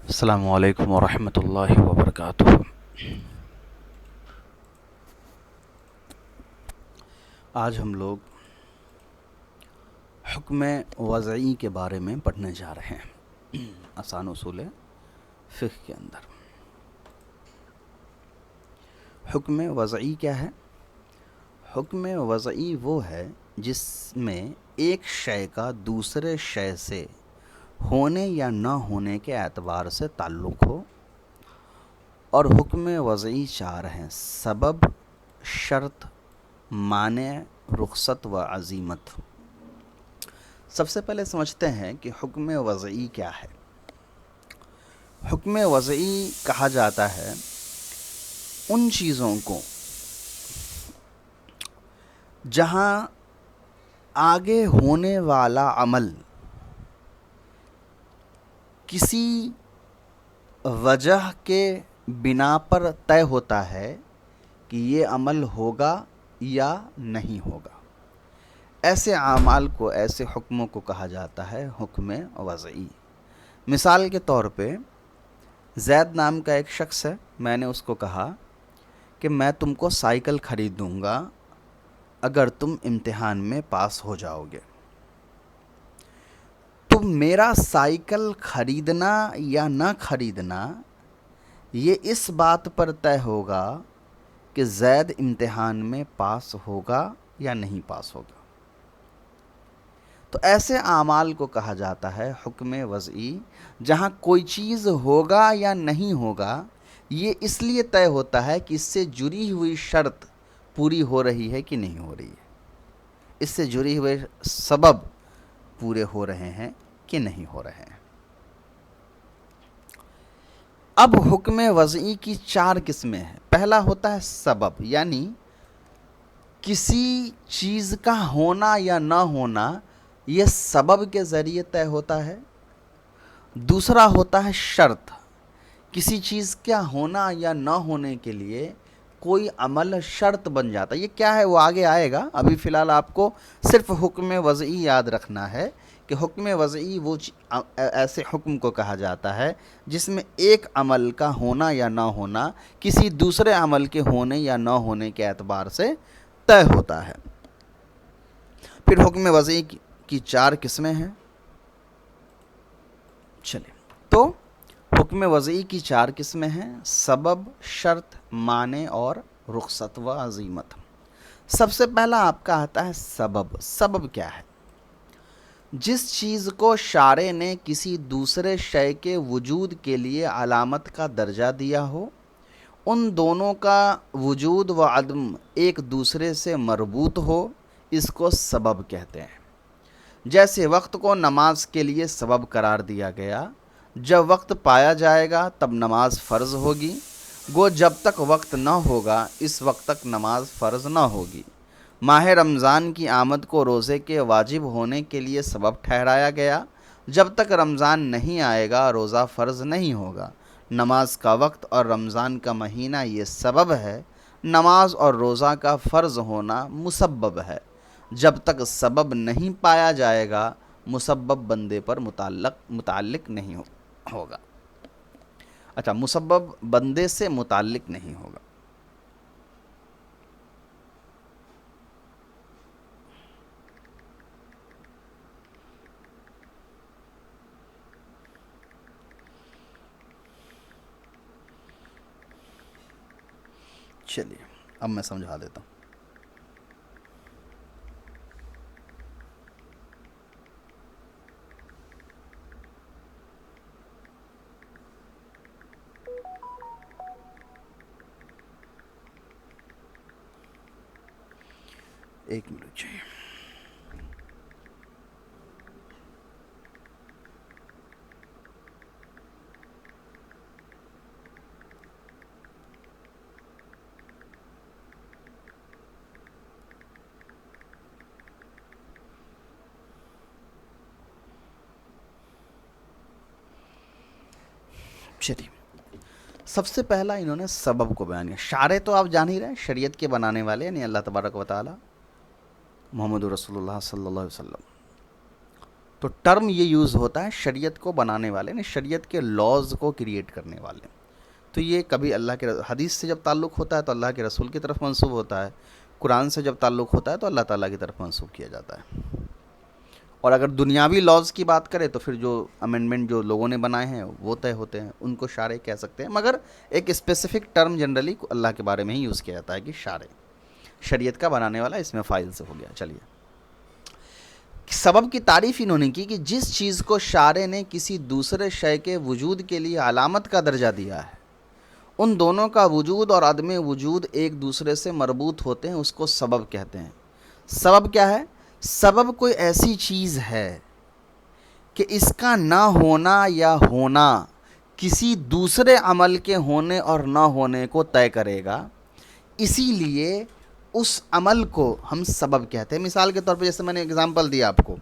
السلام علیکم ورحمۃ اللہ وبرکاتہ۔ آج ہم لوگ حکم وضعی کے بارے میں پڑھنے جا رہے ہیں آسان اصول فقہ کے اندر۔ حکم وضعی کیا ہے؟ حکم وضعی وہ ہے جس میں ایک شے کا دوسرے شے سے ہونے یا نہ ہونے کے اعتبار سے تعلق ہو، اور حکم وضعی چار ہیں: سبب، شرط، مانع، رخصت و عزیمت۔ سب سے پہلے سمجھتے ہیں کہ حکم وضعی کیا ہے۔ حکم وضعی کہا جاتا ہے ان چیزوں کو جہاں آگے ہونے والا عمل کسی وجہ کے بنا پر طے ہوتا ہے کہ یہ عمل ہوگا یا نہیں ہوگا۔ ایسے اعمال کو، ایسے حکموں کو کہا جاتا ہے حکم وضعی۔ مثال کے طور پہ زید نام کا ایک شخص ہے، میں نے اس کو کہا کہ میں تم کو سائیکل خرید دوں گا اگر تم امتحان میں پاس ہو جاؤ گے۔ تو میرا سائیکل خریدنا یا نہ خریدنا یہ اس بات پر طے ہوگا کہ زید امتحان میں پاس ہوگا یا نہیں پاس ہوگا۔ تو ایسے اعمال کو کہا جاتا ہے حکم وضعی، جہاں کوئی چیز ہوگا یا نہیں ہوگا یہ اس لیے طے ہوتا ہے کہ اس سے جڑی ہوئی شرط پوری ہو رہی ہے کہ نہیں ہو رہی ہے، اس سے جڑے ہوئے سبب پورے ہو رہے ہیں کہ نہیں ہو رہے ہیں۔ اب حکم وضعی کی چار قسمیں ہیں۔ پہلا ہوتا ہے سبب، یعنی کسی چیز کا ہونا یا نہ ہونا یہ سبب کے ذریعے طے ہوتا ہے۔ دوسرا ہوتا ہے شرط، کسی چیز کا ہونا یا نہ ہونے کے لیے کوئی عمل شرط بن جاتا ہے۔ یہ کیا ہے وہ آگے آئے گا، ابھی فی الحال آپ کو صرف حکم وضعی یاد رکھنا ہے کہ حکم وضعی وہ ایسے حکم کو کہا جاتا ہے جس میں ایک عمل کا ہونا یا نہ ہونا کسی دوسرے عمل کے ہونے یا نہ ہونے کے اعتبار سے طے ہوتا ہے۔ پھر حکم وضعی کی چار قسمیں ہیں۔ چلیں تو حکم وضعی کی چار قسمیں ہیں: سبب، شرط، مانع اور رخصت و عزیمت۔ سب سے پہلا آپ کا آتا ہے سبب۔ سبب کیا ہے؟ جس چیز کو شارع نے کسی دوسرے شے کے وجود کے لیے علامت کا درجہ دیا ہو، ان دونوں کا وجود و عدم ایک دوسرے سے مربوط ہو، اس کو سبب کہتے ہیں۔ جیسے وقت کو نماز کے لیے سبب قرار دیا گیا، جب وقت پایا جائے گا تب نماز فرض ہوگی، گو جب تک وقت نہ ہوگا اس وقت تک نماز فرض نہ ہوگی۔ ماہ رمضان کی آمد کو روزے کے واجب ہونے کے لیے سبب ٹھہرایا گیا، جب تک رمضان نہیں آئے گا روزہ فرض نہیں ہوگا۔ نماز کا وقت اور رمضان کا مہینہ یہ سبب ہے، نماز اور روزہ کا فرض ہونا مسبب ہے۔ جب تک سبب نہیں پایا جائے گا مسبب بندے پر متعلق نہیں ہوگا۔ اچھا، مسبب بندے سے متعلق نہیں ہوگا۔ چلیے اب میں سمجھا دیتا ہوں۔ ایک منٹ چاہیے۔ چلیے، سب سے پہلا انہوں نے سبب کو بیان کیا۔ شارع تو آپ جان ہی رہے ہیں، شریعت کے بنانے والے یعنی اللہ تبارک و تعالی، محمد رسول اللہ صلی اللہ علیہ وسلم۔ تو ٹرم یہ یوز ہوتا ہے شریعت کو بنانے والے نے، شریعت کے لاز کو کریٹ کرنے والے. تو یہ کبھی اللہ کے حدیث سے جب تعلق ہوتا ہے تو اللہ کے رسول کی طرف منسوب ہوتا ہے، قرآن سے جب تعلق ہوتا ہے تو اللہ تعالیٰ کی طرف منسوب کیا جاتا ہے. اور اگر دنیاوی لاز کی بات کرے تو پھر جو امینڈمنٹ جو لوگوں نے بنائے ہیں وہ طے ہوتے ہیں، ان کو شارع کہہ سکتے ہیں. مگر ایک اسپیسیفک ٹرم جنرلی اللہ کے بارے میں ہی یوز کیا جاتا ہے کہ شارع، شریعت کا بنانے والا، اس میں فائل سے ہو گیا. چلیے، سبب کی تعریف انہوں نے کی کہ جس چیز کو شارع نے کسی دوسرے شے کے وجود کے لیے علامت کا درجہ دیا ہے، ان دونوں کا وجود اور عدم وجود ایک دوسرے سے مربوط ہوتے ہیں، اس کو سبب کہتے ہیں. سبب کیا ہے؟ سبب کوئی ایسی چیز ہے کہ اس کا نہ ہونا یا ہونا کسی دوسرے عمل کے ہونے اور نہ ہونے کو طے کرے گا، اسی لیے اس عمل کو ہم سبب کہتے ہیں. مثال کے طور پہ جیسے میں نے اگزامپل دیا آپ کو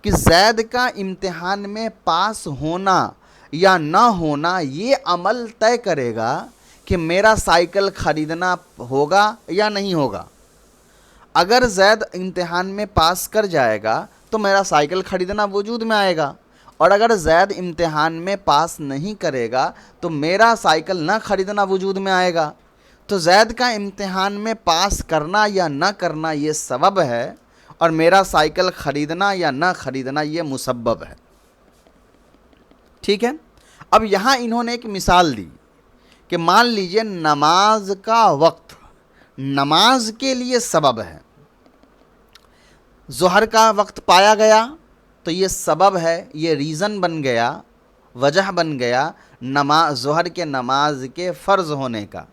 کہ زید کا امتحان میں پاس ہونا یا نہ ہونا یہ عمل طے کرے گا کہ میرا سائیکل خریدنا ہوگا یا نہیں ہوگا. اگر زید امتحان میں پاس کر جائے گا تو میرا سائیکل خریدنا وجود میں آئے گا، اور اگر زید امتحان میں پاس نہیں کرے گا تو میرا سائیکل نہ خریدنا وجود میں آئے گا. تو زید کا امتحان میں پاس کرنا یا نہ کرنا یہ سبب ہے، اور میرا سائیکل خریدنا یا نہ خریدنا یہ مسبب ہے. ٹھیک ہے؟ اب یہاں انہوں نے ایک مثال دی کہ مان لیجئے نماز کا وقت نماز کے لیے سبب ہے. ظہر کا وقت پایا گیا تو یہ سبب ہے، یہ ریزن بن گیا، وجہ بن گیا ظہر کے نماز کے فرض ہونے کا.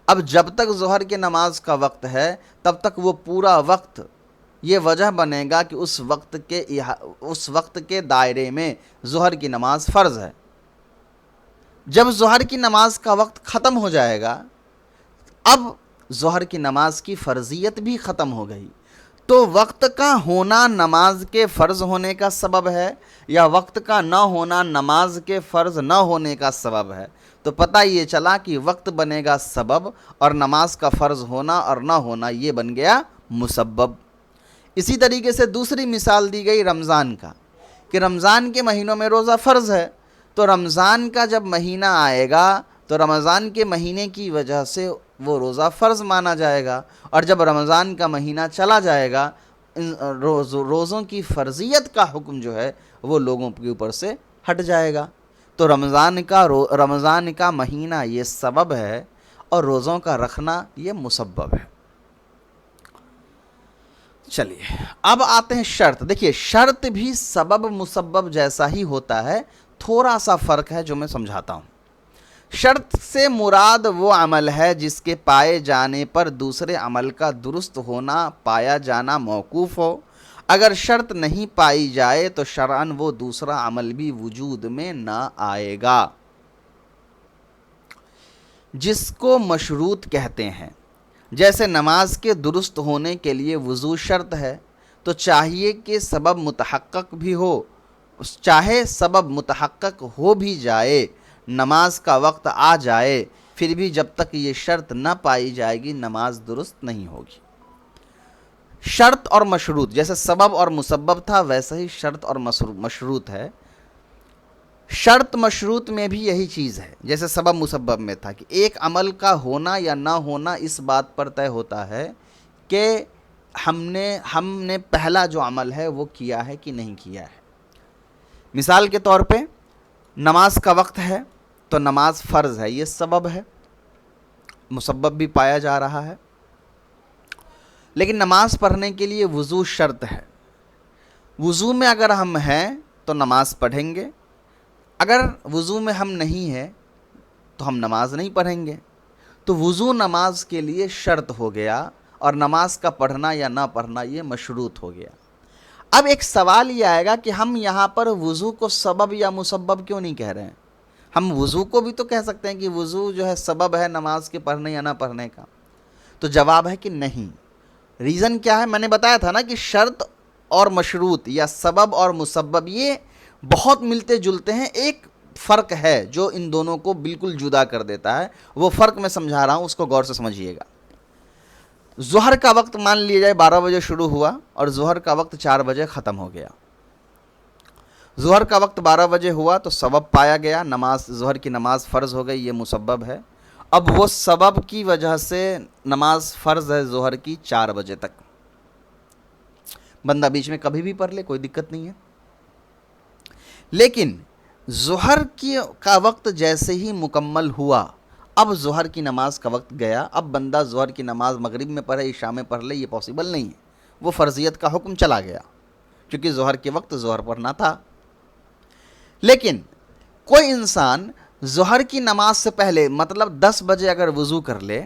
اب جب تک ظہر کے نماز کا وقت ہے تب تک وہ پورا وقت یہ وجہ بنے گا کہ اس وقت کے دائرے میں ظہر کی نماز فرض ہے. جب ظہر کی نماز کا وقت ختم ہو جائے گا، اب ظہر کی نماز کی فرضیت بھی ختم ہو گئی. تو وقت کا ہونا نماز کے فرض ہونے کا سبب ہے یا وقت کا نہ ہونا نماز کے فرض نہ ہونے کا سبب ہے؟ تو پتہ یہ چلا کہ وقت بنے گا سبب اور نماز کا فرض ہونا اور نہ ہونا یہ بن گیا مسبب. اسی طریقے سے دوسری مثال دی گئی رمضان کا کہ رمضان کے مہینوں میں روزہ فرض ہے، تو رمضان کا جب مہینہ آئے گا تو رمضان کے مہینے کی وجہ سے وہ روزہ فرض مانا جائے گا، اور جب رمضان کا مہینہ چلا جائے گا روزوں کی فرضیت کا حکم جو ہے وہ لوگوں کے اوپر سے ہٹ جائے گا. تو رمضان کا مہینہ یہ سبب ہے اور روزوں کا رکھنا یہ مسبب ہے. چلیے اب آتے ہیں شرط. دیکھیے شرط بھی سبب مسبب جیسا ہی ہوتا ہے، تھوڑا سا فرق ہے جو میں سمجھاتا ہوں. شرط سے مراد وہ عمل ہے جس کے پائے جانے پر دوسرے عمل کا درست ہونا پایا جانا موقوف ہو. اگر شرط نہیں پائی جائے تو شرعاً وہ دوسرا عمل بھی وجود میں نہ آئے گا. جس کو مشروط کہتے ہیں، جیسے نماز کے درست ہونے کے لیے وضو شرط ہے تو چاہیے کہ سبب متحقق بھی ہو، چاہے سبب متحقق ہو بھی جائے، نماز کا وقت آ جائے، پھر بھی جب تک یہ شرط نہ پائی جائے گی نماز درست نہیں ہوگی. شرط اور مشروط جیسے سبب اور مسبب تھا ویسے ہی شرط اور مشروط ہے. شرط مشروط میں بھی یہی چیز ہے جیسے سبب مسبب میں تھا کہ ایک عمل کا ہونا یا نہ ہونا اس بات پر طے ہوتا ہے کہ ہم نے پہلا جو عمل ہے وہ کیا ہے کہ نہیں کیا ہے. مثال کے طور پہ نماز کا وقت ہے تو نماز فرض ہے، یہ سبب ہے، مسبب بھی پایا جا رہا ہے. لیکن نماز پڑھنے کے لیے وضو شرط ہے. وضو میں اگر ہم ہیں تو نماز پڑھیں گے، اگر وضو میں ہم نہیں ہیں تو ہم نماز نہیں پڑھیں گے. تو وضو نماز کے لیے شرط ہو گیا اور نماز کا پڑھنا یا نہ پڑھنا یہ مشروط ہو گیا. اب ایک سوال یہ آئے گا کہ ہم یہاں پر وضو کو سبب یا مسبب کیوں نہیں کہہ رہے ہیں؟ ہم وضو کو بھی تو کہہ سکتے ہیں کہ وضو جو ہے سبب ہے نماز کے پڑھنے یا نہ پڑھنے کا. تو جواب ہے کہ نہیں. ریزن کیا ہے؟ میں نے بتایا تھا نا کہ شرط اور مشروط یا سبب اور مسبب یہ بہت ملتے جلتے ہیں. ایک فرق ہے جو ان دونوں کو بالکل جدا کر دیتا ہے، وہ فرق میں سمجھا رہا ہوں، اس کو غور سے سمجھیے گا. ظہر کا وقت مان لیا جائے 12 بجے شروع ہوا اور ظہر کا وقت 4 بجے ختم ہو گیا. ظہر کا وقت 12 بجے ہوا تو سبب پایا گیا، نماز ظہر کی نماز فرض ہو گئی، یہ مسبب ہے۔ اب وہ سبب کی وجہ سے نماز فرض ہے ظہر کی 4 بجے تک، بندہ بیچ میں کبھی بھی پڑھ لے، کوئی دقت نہیں ہے۔ لیکن ظہر کا وقت جیسے ہی مکمل ہوا، اب ظہر کی نماز کا وقت گیا، اب بندہ ظہر کی نماز مغرب میں پڑھے عشاء میں پڑھ لے، یہ پاسبل نہیں ہے، وہ فرضیت کا حکم چلا گیا، کیونکہ ظہر کے وقت ظہر پڑھنا تھا۔ لیکن کوئی انسان ظہر کی نماز سے پہلے مطلب 10 بجے اگر وضو کر لے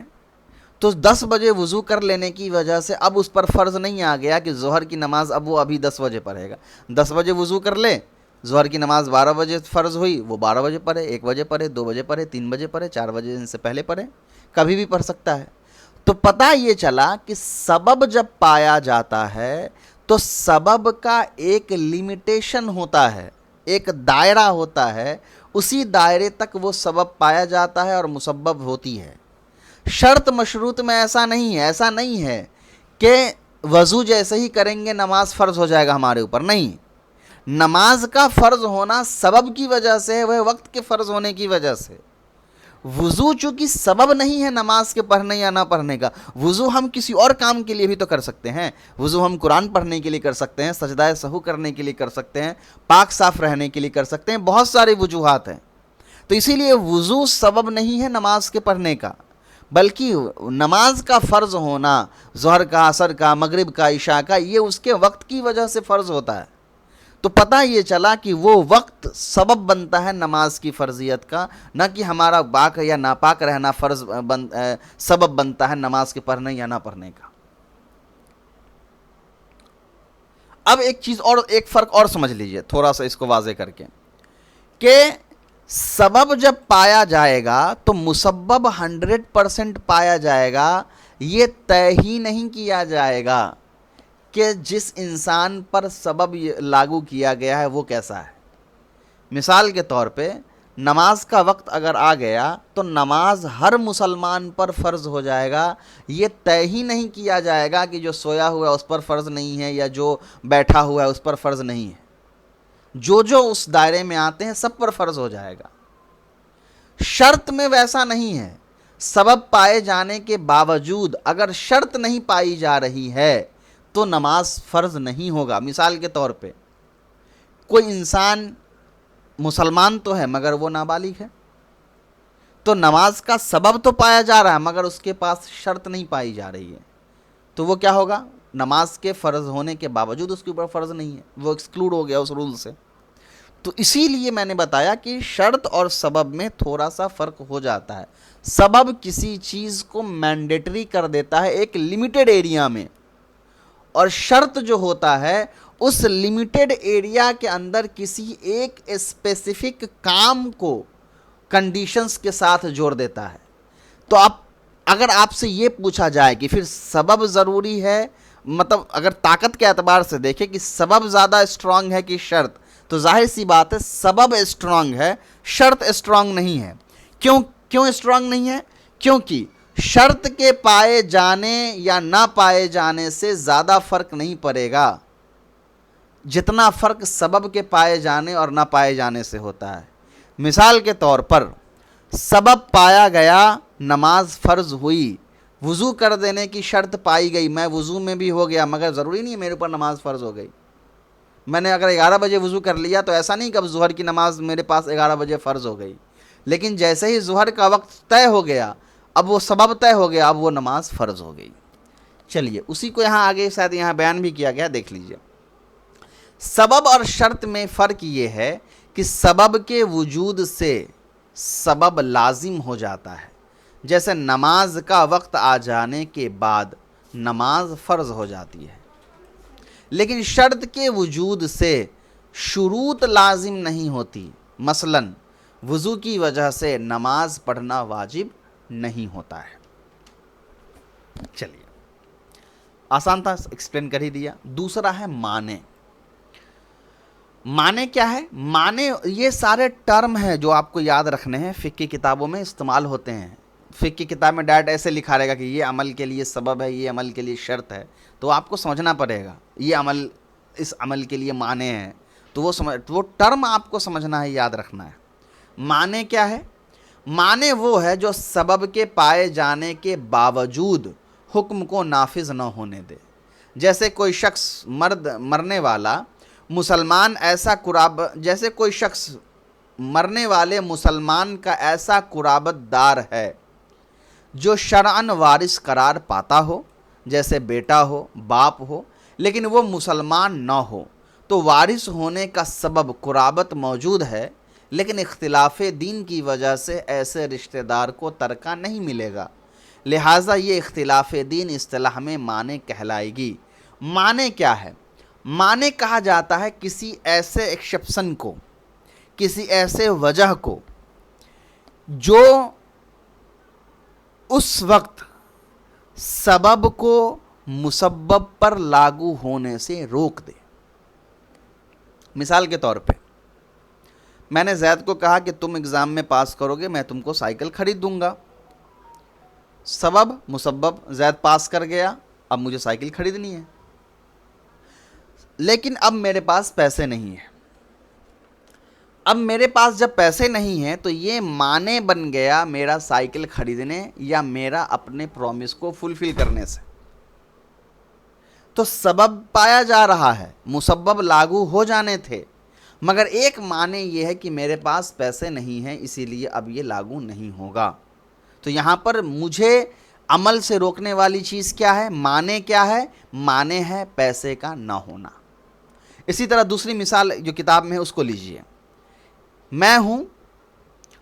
تو 10 بجے وضو کر لینے کی وجہ سے اب اس پر فرض نہیں آ گیا کہ ظہر کی نماز اب وہ ابھی 10 بجے پڑھے گا۔ 10 بجے وضو کر لے، ظہر کی نماز 12 بجے فرض ہوئی، وہ 12 بجے پڑھے، 1 بجے پڑھے، 2 بجے پڑھے، 3 بجے پڑھے، 4 بجے ان سے پہلے پڑھے، کبھی بھی پڑھ سکتا ہے۔ تو پتہ یہ چلا کہ سبب جب پایا جاتا ہے تو سبب کا ایک لیمیٹیشن ہوتا ہے، ایک دائرہ ہوتا ہے، اسی دائرے تک وہ سبب پایا جاتا ہے اور مسبب ہوتی ہے۔ شرط مشروط میں ایسا نہیں ہے، ایسا نہیں ہے کہ وضو جیسے ہی کریں گے نماز فرض ہو جائے گا ہمارے اوپر، نہیں۔ نماز کا فرض ہونا سبب کی وجہ سے ہے، وہ وقت کے فرض ہونے کی وجہ سے۔ وضو چونکہ سبب نہیں ہے نماز کے پڑھنے یا نہ پڑھنے کا، وضو ہم کسی اور کام کے لیے بھی تو کر سکتے ہیں، وضو ہم قرآن پڑھنے کے لیے کر سکتے ہیں، سجدہ سہو کرنے کے لیے کر سکتے ہیں، پاک صاف رہنے کے لیے کر سکتے ہیں، بہت سارے وجوہات ہیں۔ تو اسی لیے وضو سبب نہیں ہے نماز کے پڑھنے کا، بلکہ نماز کا فرض ہونا، ظہر کا، عصر کا، مغرب کا، عشاء کا، یہ اس کے وقت کی وجہ سے فرض ہوتا ہے۔ تو پتہ یہ چلا کہ وہ وقت سبب بنتا ہے نماز کی فرضیت کا، نہ کہ ہمارا پاک یا ناپاک رہنا سبب بنتا ہے نماز کے پڑھنے یا نہ پڑھنے کا۔ اب ایک چیز اور، ایک فرق اور سمجھ لیجئے تھوڑا سا اس کو واضح کر کے، کہ سبب جب پایا جائے گا تو مسبب 100% پایا جائے گا، یہ طے ہی نہیں کیا جائے گا کہ جس انسان پر سبب لاگو کیا گیا ہے وہ کیسا ہے۔ مثال کے طور پہ نماز کا وقت اگر آ گیا تو نماز ہر مسلمان پر فرض ہو جائے گا، یہ طے ہی نہیں کیا جائے گا کہ جو سویا ہوا ہے اس پر فرض نہیں ہے یا جو بیٹھا ہوا ہے اس پر فرض نہیں ہے، جو اس دائرے میں آتے ہیں سب پر فرض ہو جائے گا۔ شرط میں ویسا نہیں ہے، سبب پائے جانے کے باوجود اگر شرط نہیں پائی جا رہی ہے تو نماز فرض نہیں ہوگا۔ مثال کے طور پہ کوئی انسان مسلمان تو ہے مگر وہ نابالغ ہے، تو نماز کا سبب تو پایا جا رہا ہے مگر اس کے پاس شرط نہیں پائی جا رہی ہے، تو وہ کیا ہوگا؟ نماز کے فرض ہونے کے باوجود اس کے اوپر فرض نہیں ہے، وہ ایکسکلوڈ ہو گیا اس رول سے۔ تو اسی لیے میں نے بتایا کہ شرط اور سبب میں تھوڑا سا فرق ہو جاتا ہے۔ سبب کسی چیز کو مینڈیٹری کر دیتا ہے ایک لیمیٹڈ ایریا میں، اور شرط جو ہوتا ہے اس لیمیٹڈ ایریا کے اندر کسی ایک اسپیسیفک کام کو کنڈیشنز کے ساتھ جوڑ دیتا ہے۔ تو اگر آپ سے یہ پوچھا جائے کہ پھر سبب ضروری ہے، مطلب اگر طاقت کے اعتبار سے دیکھیں کہ سبب زیادہ اسٹرانگ ہے کہ شرط، تو ظاہر سی بات ہے سبب اسٹرانگ ہے، شرط اسٹرانگ نہیں ہے۔ کیوں اسٹرانگ نہیں ہے؟ کیونکہ شرط کے پائے جانے یا نہ پائے جانے سے زیادہ فرق نہیں پڑے گا جتنا فرق سبب کے پائے جانے اور نہ پائے جانے سے ہوتا ہے۔ مثال کے طور پر سبب پایا گیا، نماز فرض ہوئی، وضو کر دینے کی شرط پائی گئی، میں وضو میں بھی ہو گیا مگر ضروری نہیں ہے میرے اوپر نماز فرض ہو گئی۔ میں نے اگر 11 بجے وضو کر لیا تو ایسا نہیں کہ اب ظہر کی نماز میرے پاس 11 بجے فرض ہو گئی، لیکن جیسے ہی ظہر کا وقت طے ہو گیا، اب وہ سبب طے ہو گیا، اب وہ نماز فرض ہو گئی۔ چلیے اسی کو یہاں آگے شاید یہاں بیان بھی کیا گیا، دیکھ لیجئے۔ سبب اور شرط میں فرق یہ ہے کہ سبب کے وجود سے سبب لازم ہو جاتا ہے، جیسے نماز کا وقت آ جانے کے بعد نماز فرض ہو جاتی ہے، لیکن شرط کے وجود سے شروط لازم نہیں ہوتی۔ مثلا وضو کی وجہ سے نماز پڑھنا واجب نہیں ہوتا ہے۔ چلیے آسان تھا، ایکسپلین کر ہی دیا۔ دوسرا ہے معنی۔ معنی کیا ہے؟ معنی یہ سارے ٹرم ہیں جو آپ کو یاد رکھنے ہیں، فقہ کی کتابوں میں استعمال ہوتے ہیں۔ فقہ کی کتاب میں ڈائریکٹ ایسے لکھا رہے گا کہ یہ عمل کے لیے سبب ہے، یہ عمل کے لیے شرط ہے، تو آپ کو سمجھنا پڑے گا یہ عمل اس عمل کے لیے معنی ہے، تو وہ ٹرم آپ کو سمجھنا ہے، یاد رکھنا ہے۔ معنی کیا ہے؟ معنی وہ ہے جو سبب کے پائے جانے کے باوجود حکم کو نافذ نہ ہونے دے۔ جیسے کوئی شخص مرنے والا مسلمان جیسے کوئی شخص مرنے والے مسلمان کا ایسا قرابت دار ہے جو شرعاً وارث قرار پاتا ہو، جیسے بیٹا ہو، باپ ہو، لیکن وہ مسلمان نہ ہو، تو وارث ہونے کا سبب قرابت موجود ہے، لیکن اختلاف دین کی وجہ سے ایسے رشتہ دار کو ترکہ نہیں ملے گا، لہٰذا یہ اختلاف دین اصطلاح میں معنی کہلائے گی۔ معنی کیا ہے؟ معنی کہا جاتا ہے کسی ایسے ایکسپشن کو، کسی ایسے وجہ کو جو اس وقت سبب کو مسبب پر لاگو ہونے سے روک دے۔ مثال کے طور پہ میں نے زید کو کہا کہ تم اگزام میں پاس کرو گے، میں تم کو سائیکل خرید دوں گا۔ سبب مسبب، زید پاس کر گیا، اب مجھے سائیکل خریدنی ہے، لیکن اب میرے پاس پیسے نہیں ہیں۔ اب میرے پاس جب پیسے نہیں ہیں تو یہ معنی بن گیا میرا سائیکل خریدنے یا میرا اپنے پرومس کو فلفل کرنے سے۔ تو سبب پایا جا رہا ہے، مسبب لاگو ہو جانے تھے، مگر ایک معنی یہ ہے کہ میرے پاس پیسے نہیں ہیں، اسی لیے اب یہ لاگو نہیں ہوگا۔ تو یہاں پر مجھے عمل سے روکنے والی چیز کیا ہے؟ معنی کیا ہے؟ معنی ہے پیسے کا نہ ہونا۔ اسی طرح دوسری مثال جو کتاب میں ہے اس کو لیجئے۔ میں ہوں،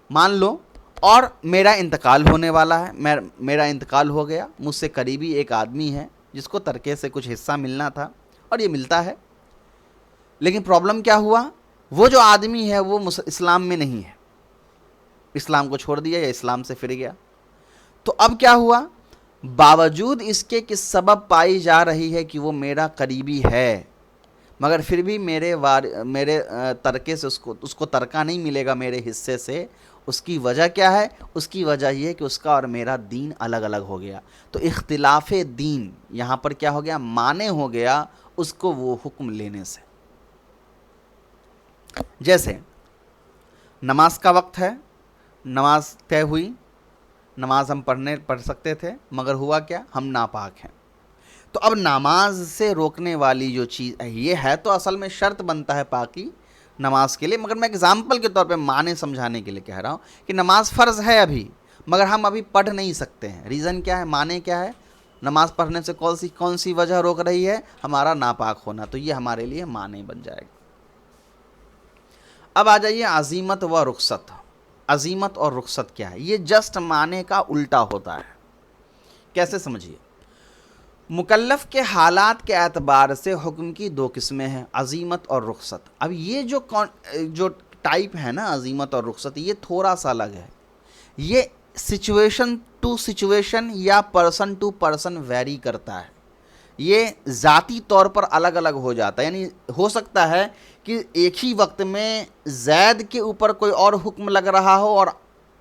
مان لو، اور میرا انتقال ہونے والا ہے، میرا انتقال ہو گیا، مجھ سے قریبی ایک آدمی ہے جس کو ترکے سے کچھ حصہ ملنا تھا اور یہ ملتا ہے، لیکن پرابلم کیا ہوا؟ وہ جو آدمی ہے وہ اسلام میں نہیں ہے، اسلام کو چھوڑ دیا یا اسلام سے پھر گیا۔ تو اب کیا ہوا؟ باوجود اس کے کہ سبب پائی جا رہی ہے کہ وہ میرا قریبی ہے، مگر پھر بھی میرے ترکے سے اس کو ترکہ نہیں ملے گا میرے حصے سے۔ اس کی وجہ کیا ہے؟ اس کی وجہ یہ ہے کہ اس کا اور میرا دین الگ الگ ہو گیا۔ تو اختلاف دین یہاں پر کیا ہو گیا؟ معنی ہو گیا اس کو وہ حکم لینے سے۔ جیسے نماز کا وقت ہے، نماز طے ہوئی، نماز ہم پڑھ سکتے تھے، مگر ہوا کیا؟ ہم ناپاک ہیں۔ تو اب نماز سے روکنے والی جو چیز یہ ہے تو اصل میں شرط بنتا ہے پاکی نماز کے لیے، مگر میں اگزامپل کے طور پہ معنی سمجھانے کے لیے کہہ رہا ہوں کہ نماز فرض ہے ابھی، مگر ہم ابھی پڑھ نہیں سکتے ہیں۔ ریزن کیا ہے؟ معنی کیا ہے؟ نماز پڑھنے سے کون سی وجہ روک رہی ہے؟ ہمارا ناپاک ہونا، تو یہ ہمارے لیے معنی بن جائے گا۔ اب آ جائیے عزیمت و رخصت۔ عزیمت اور رخصت کیا ہے؟ یہ جسٹ معنی کا الٹا ہوتا ہے۔ کیسے سمجھیے؟ مکلف کے حالات کے اعتبار سے حکم کی دو قسمیں ہیں، عزیمت اور رخصت۔ اب یہ جو ٹائپ ہے نا عزیمت اور رخصت، یہ تھوڑا سا الگ ہے۔ یہ سچویشن ٹو سچویشن یا پرسن ٹو پرسن ویری کرتا ہے، یہ ذاتی طور پر الگ الگ ہو جاتا ہے۔ یعنی ہو سکتا ہے کہ ایک ہی وقت میں زید کے اوپر کوئی اور حکم لگ رہا ہو اور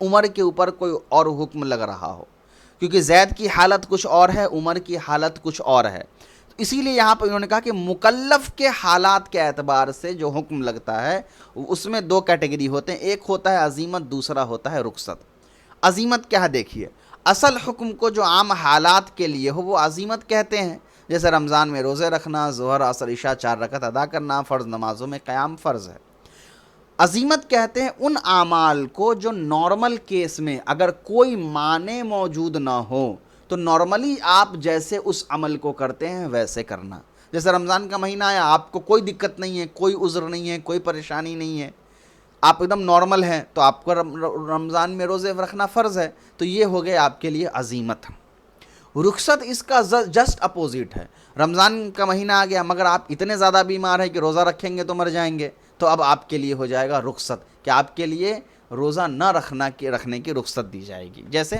عمر کے اوپر کوئی اور حکم لگ رہا ہو، کیونکہ زید کی حالت کچھ اور ہے، عمر کی حالت کچھ اور ہے۔ اسی لیے یہاں پر انہوں نے کہا کہ مکلف کے حالات کے اعتبار سے جو حکم لگتا ہے اس میں دو کیٹیگری ہوتے ہیں، ایک ہوتا ہے عزیمت، دوسرا ہوتا ہے رخصت۔ عزیمت کیا ہے؟ دیکھیے، اصل حکم کو جو عام حالات کے لیے ہو وہ عزیمت کہتے ہیں، جیسے رمضان میں روزے رکھنا، ظہر عصر عشاء 4 رکعت ادا کرنا، فرض نمازوں میں قیام فرض ہے۔ عزیمت کہتے ہیں ان اعمال کو جو نارمل کیس میں اگر کوئی معنی موجود نہ ہو تو نارملی آپ جیسے اس عمل کو کرتے ہیں ویسے کرنا۔ جیسے رمضان کا مہینہ ہے، آپ کو کوئی دقت نہیں ہے، کوئی عذر نہیں ہے، کوئی پریشانی نہیں ہے، آپ ایک دم نارمل ہیں، تو آپ کو رمضان میں روزے رکھنا فرض ہے، تو یہ ہو گئے آپ کے لیے عزیمت۔ رخصت اس کا جسٹ اپوزٹ ہے۔ رمضان کا مہینہ آ گیا مگر آپ اتنے زیادہ بیمار ہیں کہ روزہ رکھیں گے تو مر جائیں گے، تو اب آپ کے لیے ہو جائے گا رخصت، کہ آپ کے لیے روزہ نہ رکھنے کی رخصت دی جائے گی۔ جیسے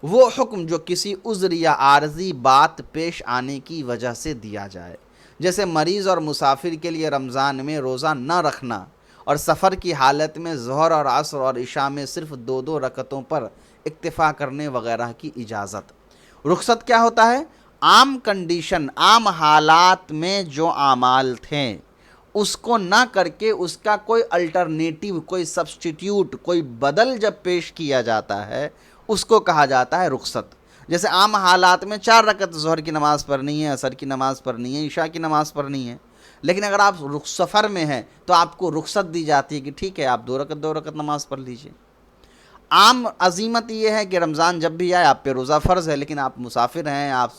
وہ حکم جو کسی عذر یا عارضی بات پیش آنے کی وجہ سے دیا جائے، جیسے مریض اور مسافر کے لیے رمضان میں روزہ نہ رکھنا اور سفر کی حالت میں ظہر اور عصر اور عشاء میں صرف 2 رکعتوں پر اکتفا کرنے وغیرہ کی اجازت۔ رخصت کیا ہوتا ہے؟ عام کنڈیشن، عام حالات میں جو اعمال تھے اس کو نہ کر کے اس کا کوئی الٹرنیٹیو، کوئی سبسٹیٹیوٹ، کوئی بدل جب پیش کیا جاتا ہے اس کو کہا جاتا ہے رخصت۔ جیسے عام حالات میں 4 رکعت ظہر کی نماز پڑھنی ہے، عصر کی نماز پڑھنی ہے، عشاء کی نماز پڑھنی ہے، لیکن اگر آپ سفر میں ہیں تو آپ کو رخصت دی جاتی ہے کہ ٹھیک ہے آپ 2 رکعت نماز پڑھ لیجئے۔ عام عزیمت یہ ہے کہ رمضان جب بھی آئے آپ پہ روزہ فرض ہے، لیکن آپ مسافر ہیں، آپ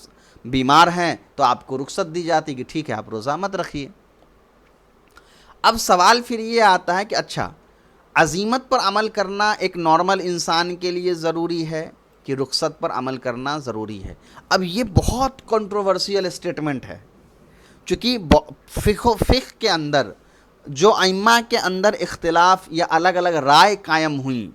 بیمار ہیں، تو آپ کو رخصت دی جاتی ہے کہ ٹھیک ہے آپ روزہ مت رکھیے۔ اب سوال پھر یہ آتا ہے کہ اچھا، عزیمت پر عمل کرنا ایک نارمل انسان کے لیے ضروری ہے کہ رخصت پر عمل کرنا ضروری ہے؟ اب یہ بہت کنٹروورسیل اسٹیٹمنٹ ہے، چونکہ فقہ کے اندر جو ائمہ کے اندر اختلاف یا الگ الگ رائے قائم ہوئیں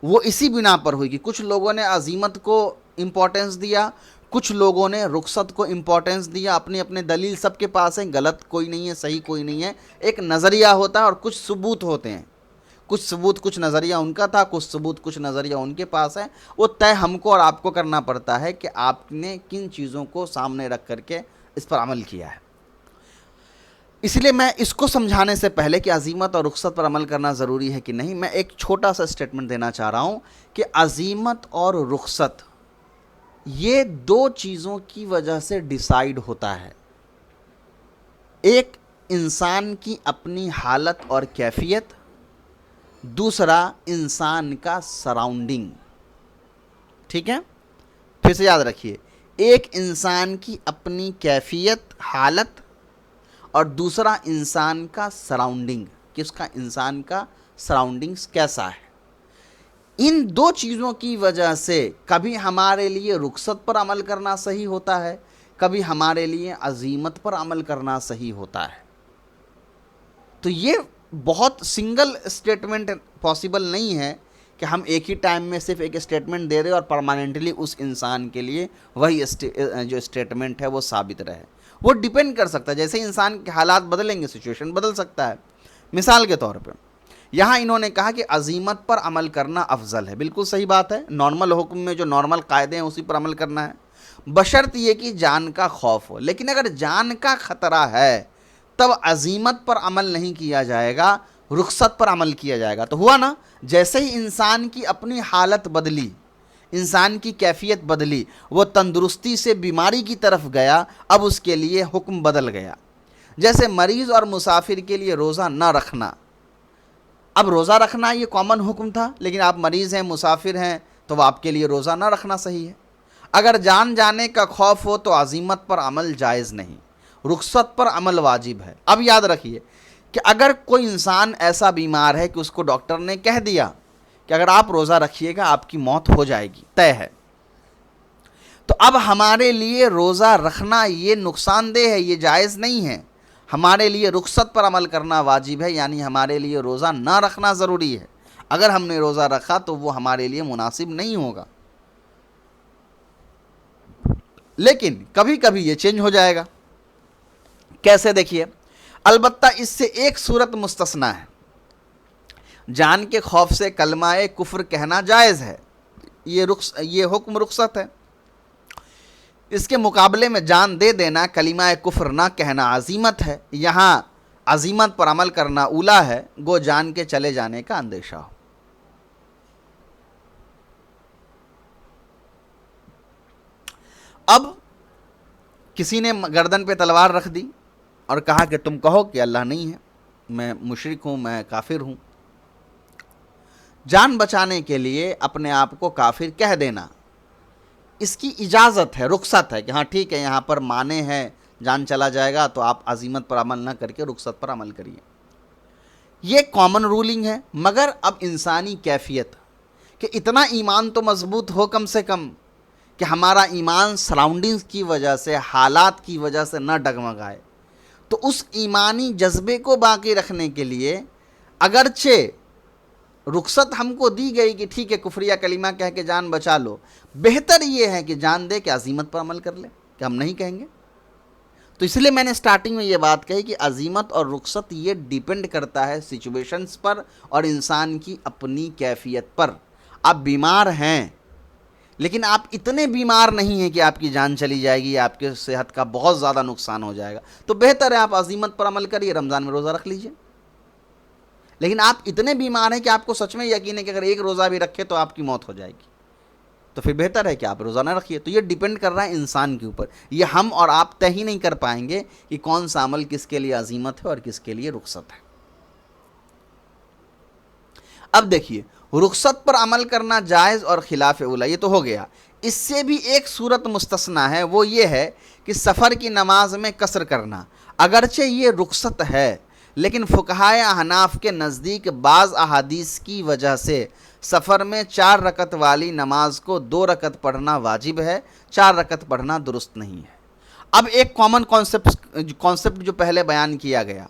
وہ اسی بنا پر ہوئی کہ کچھ لوگوں نے عزیمت کو امپورٹنس دیا، کچھ لوگوں نے رخصت کو امپورٹنس دیا۔ اپنے اپنے دلیل سب کے پاس ہیں، غلط کوئی نہیں ہے، صحیح کوئی نہیں ہے، ایک نظریہ ہوتا ہے اور کچھ ثبوت ہوتے ہیں، کچھ ثبوت کچھ نظریہ ان کا تھا، کچھ ثبوت کچھ نظریہ ان کے پاس ہے۔ وہ طے ہم کو اور آپ کو کرنا پڑتا ہے کہ آپ نے کن چیزوں کو سامنے رکھ کر کے اس پر عمل کیا ہے۔ اس لیے میں اس کو سمجھانے سے پہلے کہ عزیمت اور رخصت پر عمل کرنا ضروری ہے کہ نہیں، میں ایک چھوٹا سا اسٹیٹمنٹ دینا چاہ رہا ہوں کہ عزیمت اور رخصت یہ 2 چیزوں کی وجہ سے ڈیسائیڈ ہوتا ہے۔ ایک انسان کی اپنی حالت اور کیفیت، دوسرا انسان کا سراؤنڈنگ۔ ٹھیک ہے، پھر سے یاد رکھیے، ایک انسان کی اپنی کیفیت، حالت، اور دوسرا انسان کا سراؤنڈنگ، کہ اس کا انسان کا سراؤنڈنگز کیسا ہے۔ ان 2 چیزوں کی وجہ سے کبھی ہمارے لیے رخصت پر عمل کرنا صحیح ہوتا ہے، کبھی ہمارے لیے عزیمت پر عمل کرنا صحیح ہوتا ہے۔ تو یہ بہت سنگل اسٹیٹمنٹ پاسبل نہیں ہے کہ ہم ایک ہی ٹائم میں صرف ایک اسٹیٹمنٹ دے رہے اور پرماننٹلی اس انسان کے لیے وہی جو اسٹیٹمنٹ ہے وہ ثابت رہے۔ وہ ڈیپینڈ کر سکتا ہے، جیسے انسان کے حالات بدلیں گے سچویشن بدل سکتا ہے۔ مثال کے طور پہ یہاں انہوں نے کہا کہ عزیمت پر عمل کرنا افضل ہے، بالکل صحیح بات ہے، نارمل حکم میں جو نارمل قاعدے ہیں اسی پر عمل کرنا ہے، بشرط یہ کہ جان کا خوف ہو۔ لیکن اگر جان کا خطرہ ہے تب عزیمت پر عمل نہیں کیا جائے گا، رخصت پر عمل کیا جائے گا۔ تو ہوا نا، جیسے ہی انسان کی اپنی حالت بدلی، انسان کی کیفیت بدلی، وہ تندرستی سے بیماری کی طرف گیا، اب اس کے لیے حکم بدل گیا۔ جیسے مریض اور مسافر کے لیے روزہ نہ رکھنا، اب روزہ رکھنا یہ کامن حکم تھا، لیکن آپ مریض ہیں، مسافر ہیں، تو وہ آپ کے لیے روزہ نہ رکھنا صحیح ہے۔ اگر جان جانے کا خوف ہو تو عزیمت پر عمل جائز نہیں، رخصت پر عمل واجب ہے۔ اب یاد رکھیے کہ اگر کوئی انسان ایسا بیمار ہے کہ اس کو ڈاکٹر نے کہہ دیا کہ اگر آپ روزہ رکھیے گا آپ کی موت ہو جائے گی، طے ہے، تو اب ہمارے لیے روزہ رکھنا یہ نقصان دہ ہے، یہ جائز نہیں ہے۔ ہمارے لیے رخصت پر عمل کرنا واجب ہے، یعنی ہمارے لیے روزہ نہ رکھنا ضروری ہے۔ اگر ہم نے روزہ رکھا تو وہ ہمارے لیے مناسب نہیں ہوگا، لیکن کبھی کبھی یہ چینج ہو جائے گا۔ کیسے؟ دیکھیے، البتہ اس سے ایک صورت مستثنیٰ ہے، جان کے خوف سے کلمہ کفر کہنا جائز ہے، یہ حکم رخصت ہے۔ اس کے مقابلے میں جان دے دینا، کلمہ کفر نہ کہنا عزیمت ہے۔ یہاں عزیمت پر عمل کرنا اولا ہے، گو جان کے چلے جانے کا اندیشہ ہو۔ اب کسی نے گردن پہ تلوار رکھ دی اور کہا کہ تم کہو کہ اللہ نہیں ہے، میں مشرک ہوں، میں کافر ہوں۔ جان بچانے کے لیے اپنے آپ کو کافر کہہ دینا، اس کی اجازت ہے، رخصت ہے کہ ہاں ٹھیک ہے یہاں پر مانے ہے، جان چلا جائے گا تو آپ عزیمت پر عمل نہ کر کے رخصت پر عمل کریے۔ یہ کامن رولنگ ہے، مگر اب انسانی کیفیت کہ اتنا ایمان تو مضبوط ہو کم سے کم کہ ہمارا ایمان سراؤنڈنگز کی وجہ سے، حالات کی وجہ سے نہ ڈگمگائے، تو اس ایمانی جذبے کو باقی رکھنے کے لیے اگرچہ رخصت ہم کو دی گئی کہ ٹھیک ہے کفریہ کلمہ کہہ کے جان بچا لو، بہتر یہ ہے کہ جان دے کہ عزیمت پر عمل کر لے، کہ ہم نہیں کہیں گے۔ تو اس لیے میں نے سٹارٹنگ میں یہ بات کہی کہ عزیمت اور رخصت یہ ڈیپینڈ کرتا ہے سچویشنز پر اور انسان کی اپنی کیفیت پر۔ آپ بیمار ہیں، لیکن آپ اتنے بیمار نہیں ہیں کہ آپ کی جان چلی جائے گی یا آپ کے صحت کا بہت زیادہ نقصان ہو جائے گا، تو بہتر ہے آپ عزیمت پر عمل کریے، رمضان میں روزہ رکھ لیجئے۔ لیکن آپ اتنے بیمار ہیں کہ آپ کو سچ میں یقین ہے کہ اگر ایک روزہ بھی رکھے تو آپ کی موت ہو جائے گی، تو پھر بہتر ہے کہ آپ روزہ نہ رکھیے۔ تو یہ ڈیپینڈ کر رہا ہے انسان کے اوپر، یہ ہم اور آپ طے ہی نہیں کر پائیں گے کہ کون سا عمل کس کے لیے عزیمت ہے اور کس کے لیے رخصت ہے۔ اب دیکھیے، رخصت پر عمل کرنا جائز اور خلاف اولیٰ، یہ تو ہو گیا۔ اس سے بھی ایک صورت مستثنیٰ ہے، وہ یہ ہے کہ سفر کی نماز میں قصر کرنا۔ اگرچہ یہ رخصت ہے، لیکن فقہائے احناف کے نزدیک بعض احادیث کی وجہ سے سفر میں 4 رکعت والی نماز کو 2 رکعت پڑھنا واجب ہے، 4 رکعت پڑھنا درست نہیں ہے۔ اب ایک کامن کانسیپٹ جو پہلے بیان کیا گیا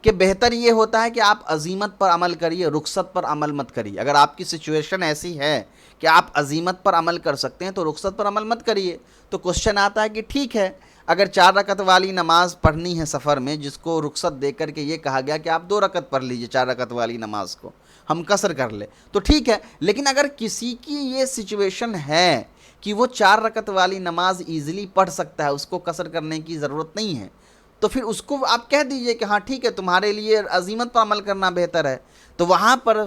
کہ بہتر یہ ہوتا ہے کہ آپ عزیمت پر عمل کریے، رخصت پر عمل مت کریے۔ اگر آپ کی سچویشن ایسی ہے کہ آپ عزیمت پر عمل کر سکتے ہیں تو رخصت پر عمل مت کریے۔ تو کوشچن آتا ہے کہ ٹھیک ہے، اگر 4 رکعت والی نماز پڑھنی ہے سفر میں، جس کو رخصت دے کر کے یہ کہا گیا کہ آپ 2 رکعت پڑھ لیجئے 4 رکعت والی نماز کو، ہم قصر کر لیں تو ٹھیک ہے۔ لیکن اگر کسی کی یہ سچویشن ہے کہ وہ 4 رکعت والی نماز ایزیلی پڑھ سکتا ہے، اس کو قصر کرنے کی ضرورت نہیں ہے، تو پھر اس کو آپ کہہ دیجئے کہ ہاں ٹھیک ہے، تمہارے لیے عزیمت پر عمل کرنا بہتر ہے۔ تو وہاں پر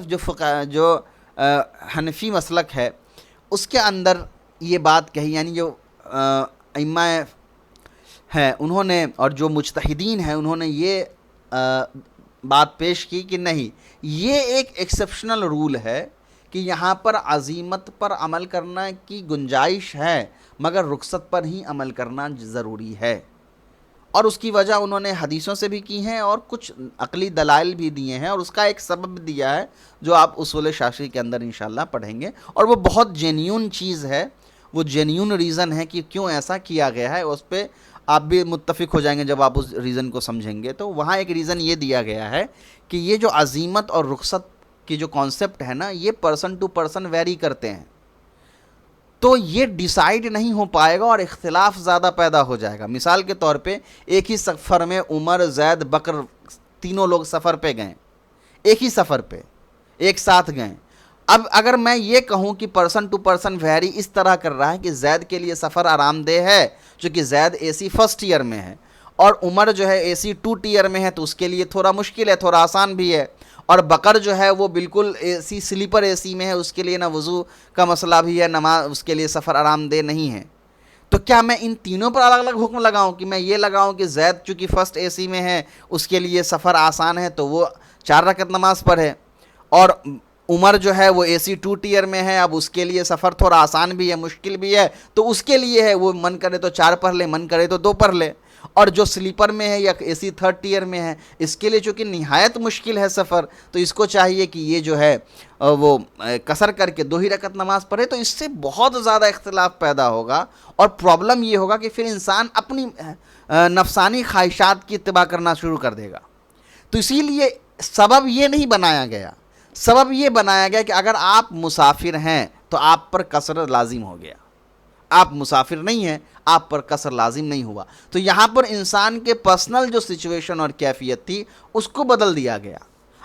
جو حنفی مسلک ہے اس کے اندر یہ بات کہی، یعنی جو ائمہ ہیں انہوں نے اور جو مجتہدین ہیں انہوں نے یہ بات پیش کی کہ نہیں، یہ ایک ایکسیپشنل رول ہے کہ یہاں پر عزیمت پر عمل کرنا کی گنجائش ہے، مگر رخصت پر ہی عمل کرنا ضروری ہے۔ اور اس کی وجہ انہوں نے حدیثوں سے بھی کی ہیں اور کچھ عقلی دلائل بھی دیے ہیں، اور اس کا ایک سبب دیا ہے جو آپ اصول شاشی کے اندر انشاءاللہ پڑھیں گے، اور وہ بہت جینیون چیز ہے، وہ جینیون ریزن ہے کہ کیوں ایسا کیا گیا ہے، اس پہ آپ بھی متفق ہو جائیں گے جب آپ اس ریزن کو سمجھیں گے۔ تو وہاں ایک ریزن یہ دیا گیا ہے کہ یہ جو عزیمت اور رخصت کی جو کانسیپٹ ہے نا، یہ پرسن ٹو پرسن ویری کرتے ہیں، تو یہ ڈیسائیڈ نہیں ہو پائے گا اور اختلاف زیادہ پیدا ہو جائے گا۔ مثال کے طور پہ ایک ہی سفر میں عمر، زید، بکر تینوں لوگ سفر پہ گئے، ایک ہی سفر پہ ایک ساتھ گئے۔ اب اگر میں یہ کہوں کہ پرسن ٹو پرسن ویری اس طرح کر رہا ہے کہ زید کے لیے سفر آرام دہ ہے چونکہ زید اے سی فرسٹ ایئر میں ہے، اور عمر جو ہے اے سی 2 ٹیئر میں ہے تو اس کے لیے تھوڑا مشکل ہے، تھوڑا آسان بھی ہے، اور بکر جو ہے وہ بالکل اے سی سلیپر اے سی میں ہے، اس کے لیے نہ وضو کا مسئلہ بھی ہے، نماز اس کے لیے سفر آرام دہ نہیں ہے۔ تو کیا میں ان تینوں پر الگ الگ حکم لگاؤں کہ میں یہ لگاؤں کہ زید چونکہ فرسٹ اے سی میں ہے اس کے لیے سفر آسان ہے تو وہ 4 رکعت نماز پڑھے، اور عمر جو ہے وہ اے سی 2 ٹیئر میں ہے، اب اس کے لیے سفر تھوڑا آسان بھی ہے مشکل بھی ہے، تو اس کے لیے ہے وہ من کرے تو 4 پڑھ لے، من کرے تو 2 پڑھ لے، اور جو سلیپر میں ہے یا اے سی 3rd ٹیئر میں ہے اس کے لیے چونکہ نہایت مشکل ہے سفر، تو اس کو چاہیے کہ یہ جو ہے وہ قصر کر کے 2 ہی رکعت نماز پڑھے۔ تو اس سے بہت زیادہ اختلاف پیدا ہوگا، اور پرابلم یہ ہوگا کہ پھر انسان اپنی نفسانی خواہشات کی اتباع کرنا شروع کر دے گا۔ تو اسی لیے سبب یہ نہیں بنایا گیا، سبب یہ بنایا گیا کہ اگر آپ مسافر ہیں تو آپ پر قصر لازم ہو گیا، آپ مسافر نہیں ہیں آپ پر قصر لازم نہیں ہوا۔ تو یہاں پر انسان کے پرسنل جو سچویشن اور کیفیت تھی اس کو بدل دیا گیا۔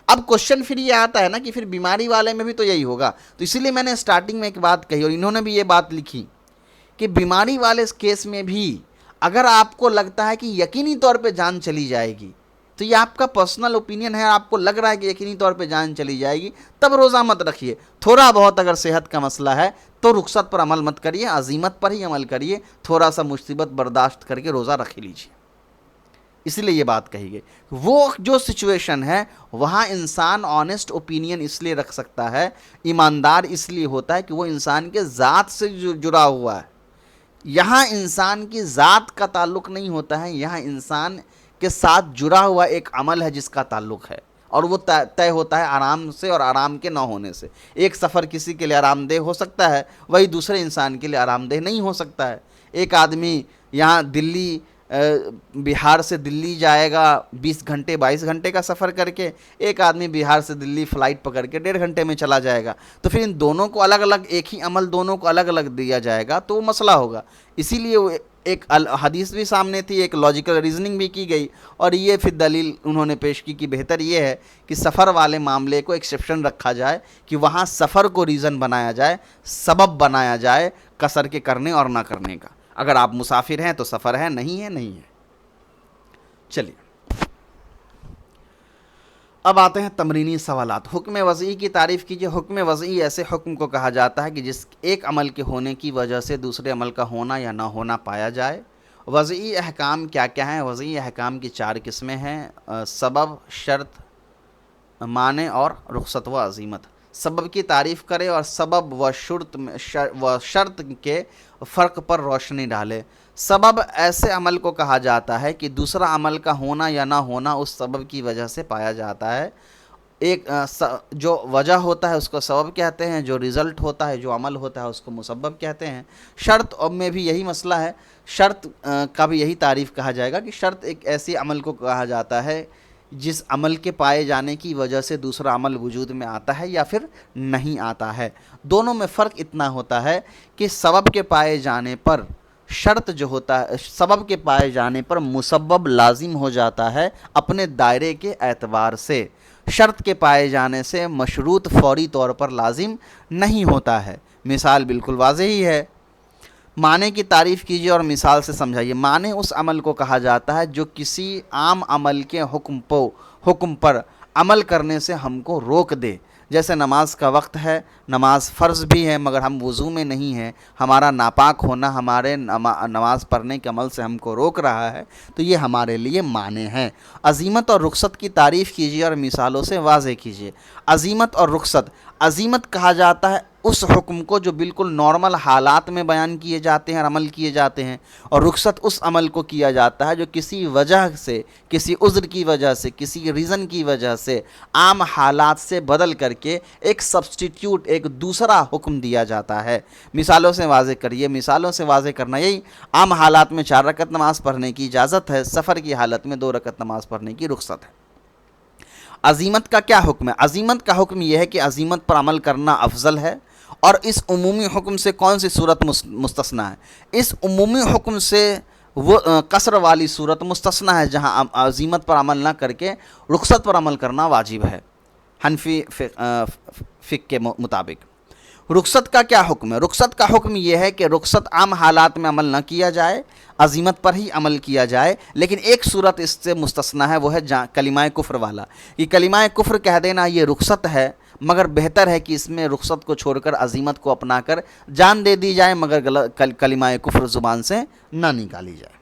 اب کوشچن پھر یہ آتا ہے نا کہ پھر بیماری والے میں بھی تو یہی ہوگا، تو اسی لیے میں نے سٹارٹنگ میں ایک بات کہی اور انہوں نے بھی یہ بات لکھی کہ بیماری والے کیس میں بھی اگر آپ کو لگتا ہے کہ یقینی طور پہ جان چلی جائے گی، تو یہ آپ کا پرسنل اوپینین ہے، آپ کو لگ رہا ہے کہ یقینی طور پہ جان چلی جائے گی، تب روزہ مت رکھیے۔ تھوڑا بہت اگر صحت کا مسئلہ ہے تو رخصت پر عمل مت کریے، عزیمت پر ہی عمل کریے، تھوڑا سا مصیبت برداشت کر کے روزہ رکھ لیجیے۔ اسی لیے یہ بات کہی گئی۔ وہ جو سچویشن ہے وہاں انسان آنیسٹ اوپینین اس لیے رکھ سکتا ہے، ایماندار اس لیے ہوتا ہے کہ وہ انسان کے ذات سے جڑا ہوا ہے۔ یہاں انسان کی ذات کا تعلق نہیں ہوتا ہے، یہاں انسان کے ساتھ جڑا ہوا ایک عمل ہے جس کا تعلق ہے، اور وہ طے ہوتا ہے آرام سے اور آرام کے نہ ہونے سے۔ ایک سفر کسی کے لیے آرام دہ ہو سکتا ہے، وہی دوسرے انسان کے لیے آرام دہ نہیں ہو سکتا ہے۔ ایک آدمی یہاں دلی بہار سے دلی جائے گا 20 گھنٹے 22 گھنٹے کا سفر کر کے، ایک آدمی بہار سے دلی فلائٹ پکڑ کے 1.5 گھنٹے میں چلا جائے گا، تو پھر ان دونوں کو الگ الگ ایک ہی عمل دونوں کو الگ الگ دیا جائے گا تو وہ مسئلہ ہوگا۔ اسی لیے وہ ایک حدیث بھی سامنے تھی، ایک لاجیکل ریزننگ بھی کی گئی، اور یہ پھر دلیل انہوں نے پیش کی کہ بہتر یہ ہے کہ سفر والے معاملے کو ایکسیپشن رکھا جائے، کہ وہاں سفر کو ریزن بنایا جائے، سبب بنایا جائے قصر کے کرنے اور نہ کرنے کا۔ اگر آپ مسافر ہیں تو سفر ہے، نہیں ہے نہیں ہے۔ چلیے اب آتے ہیں تمرینی سوالات۔ حکم وضعی کی تعریف کیجیے۔ حکم وضعی ایسے حکم کو کہا جاتا ہے کہ جس ایک عمل کے ہونے کی وجہ سے دوسرے عمل کا ہونا یا نہ ہونا پایا جائے۔ وضعی احکام کیا کیا ہیں؟ وضعی احکام کی 4 قسمیں ہیں: سبب، شرط، مانع اور رخصت و عزیمت۔ سبب کی تعریف کرے اور سبب و شرط کے فرق پر روشنی ڈالے۔ سبب ایسے عمل کو کہا جاتا ہے کہ دوسرا عمل کا ہونا یا نہ ہونا اس سبب کی وجہ سے پایا جاتا ہے۔ ایک جو وجہ ہوتا ہے اس کو سبب کہتے ہیں، جو رزلٹ ہوتا ہے، جو عمل ہوتا ہے اس کو مسبب کہتے ہیں۔ شرط میں بھی یہی مسئلہ ہے، شرط کا بھی یہی تعریف کہا جائے گا کہ شرط ایک ایسی عمل کو کہا جاتا ہے جس عمل کے پائے جانے کی وجہ سے دوسرا عمل وجود میں آتا ہے یا پھر نہیں آتا ہے۔ دونوں میں فرق اتنا ہوتا ہے کہ سبب کے پائے جانے پر شرط جو ہوتا ہے، سبب کے پائے جانے پر مسبب لازم ہو جاتا ہے اپنے دائرے کے اعتبار سے، شرط کے پائے جانے سے مشروط فوری طور پر لازم نہیں ہوتا ہے۔ مثال بالکل واضح ہی ہے۔ معنی کی تعریف کیجیے اور مثال سے سمجھائیے۔ معنی اس عمل کو کہا جاتا ہے جو کسی عام عمل کے حکم پر عمل کرنے سے ہم کو روک دے۔ جیسے نماز کا وقت ہے، نماز فرض بھی ہے مگر ہم وضو میں نہیں ہیں، ہمارا ناپاک ہونا ہمارے نماز پڑھنے کے عمل سے ہم کو روک رہا ہے، تو یہ ہمارے لیے معنی ہے۔ عزیمت اور رخصت کی تعریف کیجیے اور مثالوں سے واضح کیجیے۔ عزیمت اور رخصت، عزیمت کہا جاتا ہے اس حکم کو جو بالکل نارمل حالات میں بیان کیے جاتے ہیں اور عمل کیے جاتے ہیں، اور رخصت اس عمل کو کیا جاتا ہے جو کسی وجہ سے، کسی عذر کی وجہ سے، کسی ریزن کی وجہ سے عام حالات سے بدل کر کے ایک سبسٹیٹیوٹ، ایک دوسرا حکم دیا جاتا ہے۔ مثالوں سے واضح کریے۔ مثالوں سے واضح کرنا یہی: عام حالات میں 4 رکعت نماز پڑھنے کی اجازت ہے، سفر کی حالت میں 2 رکعت نماز پڑھنے کی رخصت ہے۔ عزیمت کا کیا حکم ہے؟ عزیمت کا حکم یہ ہے کہ عزیمت پر عمل کرنا افضل ہے، اور اس عمومی حکم سے کون سی صورت مستثنیٰ ہے؟ اس عمومی حکم سے وہ قصر والی صورت مستثنیٰ ہے جہاں عزیمت پر عمل نہ کر کے رخصت پر عمل کرنا واجب ہے حنفی فقہ کے مطابق۔ رخصت کا کیا حکم ہے؟ رخصت کا حکم یہ ہے کہ رخصت عام حالات میں عمل نہ کیا جائے، عزیمت پر ہی عمل کیا جائے، لیکن ایک صورت اس سے مستثنیٰ ہے، وہ ہے کلمہ کفر والا۔ یہ کلمہ کفر کہہ دینا یہ رخصت ہے، مگر بہتر ہے کہ اس میں رخصت کو چھوڑ کر عزیمت کو اپنا کر جان دے دی جائے، مگر کلمہ کفر زبان سے نہ نکالی جائے۔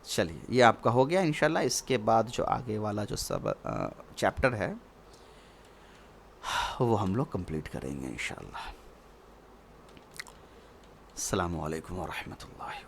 چلیے یہ آپ کا ہو گیا انشاءاللہ۔ اس کے بعد جو آگے والا جو چیپٹر ہے وہ ہم لوگ کمپلیٹ کریں گے انشاءاللہ۔ السلام علیکم ورحمۃ اللہ۔